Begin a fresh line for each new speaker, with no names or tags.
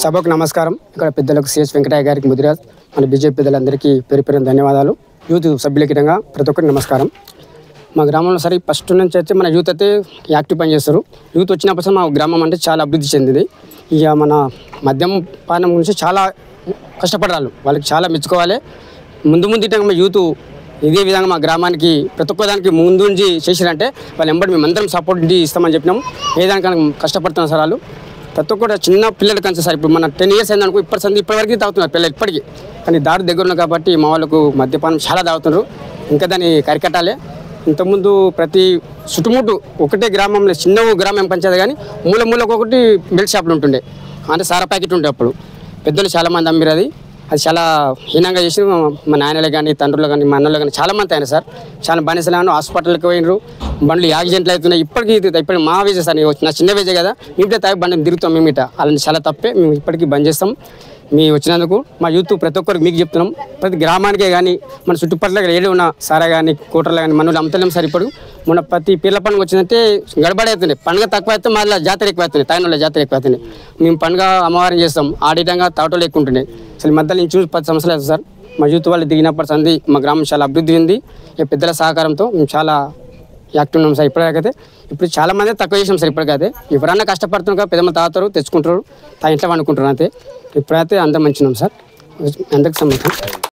సభకు నమస్కారం. ఇక్కడ పెద్దలకు సిఎస్ వెంకటయ్య గారికి, ముదిరాజ్ మన బీజేపీ పెద్దలందరికీ పేరు పేరున ధన్యవాదాలు. యూత్ సభ్యులకిటంగా ప్రతి ఒక్కరికి నమస్కారం. మా గ్రామంలో సరే ఫస్ట్ నుంచి అయితే మన యూత్ అయితే యాక్టివ్ పని చేస్తారు. యూత్ వచ్చినప్పుడు మా గ్రామం అంటే చాలా అభివృద్ధి చెందింది. ఇక మన మద్యం పానం గురించి చాలా కష్టపడాలి, వాళ్ళకి చాలా మెచ్చుకోవాలి. ముందు ఇటంగా యూత్ ఇదే విధంగా మా గ్రామానికి ప్రతి ఒక్కదానికి ముందుంచి చేసిరంటే వాళ్ళు ఎంబడి మేము అందరం సపోర్ట్ ఇస్తామని చెప్పినాము. ఏదానికన్నా కష్టపడుతున్నాం సార్ వాళ్ళు. ప్రతి ఒక్కటి చిన్న పిల్లలు కంటే సార్ ఇప్పుడు మన 10 years అయిందనుకో ఇప్పటివరకు తాగుతున్నారు పిల్లలు ఇప్పటికీ. కానీ దారి దగ్గర ఉన్నాయి కాబట్టి మా వాళ్ళకు మద్యపానం చాలా తాగుతున్నారు. ఇంకా దాన్ని కరికట్టాలి. ఇంతకుముందు ప్రతి చుట్టుముట్టు ఒకటే గ్రామంలో చిన్న గ్రామం పంచాయతీ కానీ మూలకు ఒకటి మిల్క్ షాపులు ఉంటుండే, అంటే సారా ప్యాకెట్ ఉండే. అప్పుడు పెద్దలు చాలామంది అమ్మిరు. అది చాలా హీనంగా చేసి మా నాయనలు కానీ తండ్రులు కానీ మా అన్నలు కానీ చాలామంది అయినా సార్. చాలా బానిసలను హాస్పిటల్కి పోయినరు, బండ్లు యాక్సిడెంట్లు అవుతున్నాయి. ఇప్పుడు మా వేజే సార్, నా చిన్న వేజే కదా, మేమిటే తాగి బండిని తిరుగుతాం. మేమిట అలాంటి చాలా తప్పే. మేము ఇప్పటికీ బంద్ చేస్తాం. మీ వచ్చినందుకు మా యూత్ ప్రతి ఒక్కరికి మీకు చెప్తున్నాం. ప్రతి గ్రామానికే కానీ మన చుట్టుపక్కల ఏడు ఉన్న సారా కానీ కోటర్లు కానీ మనలు అమ్ముతలేం సార్. ఇప్పుడు మన ప్రతి పీర్ల పండుగ వచ్చిందంటే గడబడి అవుతుంది. పండుగ తక్కువ అయితే మళ్ళీ జాతర ఎక్కువ అవుతుంది, తాయినోళ్ళ జాతర ఎక్కువ అవుతుంది. మేము పండుగ అమ్మవారిని చేస్తాం, ఆడిటంగా తాటోళ్ళు ఎక్కువ ఉంటుండే. అసలు మధ్యలో నుంచి 10 సంవత్సరాలు అవుతుంది సార్. మా యూత్ వాళ్ళు దిగినప్పటి సంది మా గ్రామం చాలా అభివృద్ధి ఉంది. పెద్దల సహకారంతో మేము చాలా యాక్టివ్ ఉన్నాం సార్. ఇప్పటికైతే ఇప్పుడు చాలామంది తక్కువ చేసాం సార్. ఇప్పటికైతే ఎవరన్నా కష్టపడుతున్నారు, పెద్దమ్మ తాగుతారు, తెచ్చుకుంటారు, ఇంట్లో వండుకుంటారు. అంతే. ఇప్పుడైతే అందరం మంచిగా ఉన్నాం సార్. అందరికి సంబంధం.